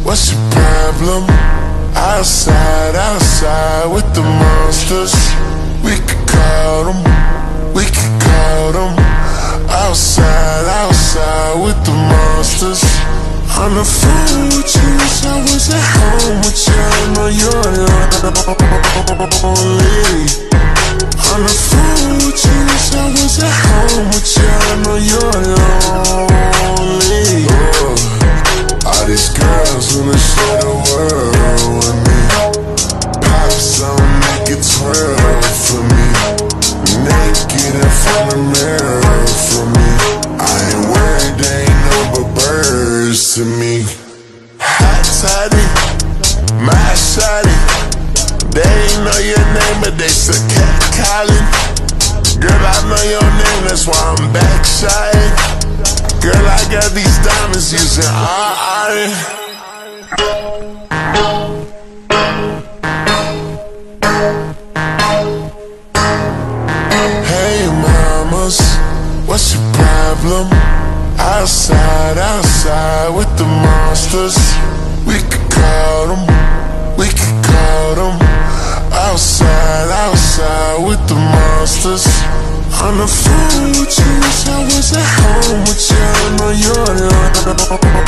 What's your problem? Outside, outside with the monsters. We could call them, we could call them. Outside, outside with the monsters. On the phone with you, wish I was at home with you. I know you're lonely. On the phone with you, wish I was at home with you. I know you're lonely. All these girls wanna share the world with me. Pop some, make it twirl for me. Naked in front of the mirror for me. I ain't worried, they ain't no but birds to me. Hot toddy, my shawty. They ain't know your name, but they still kept calling. Girl, I know your name, that's why I'm back shy. Girl, I got these diamonds using iron. Hey mamas, what's your problem? Outside, outside with the monsters. We could call them, we could call them. Outside, outside with the monsters. On the phone with you, wish I was at home with you. I know you're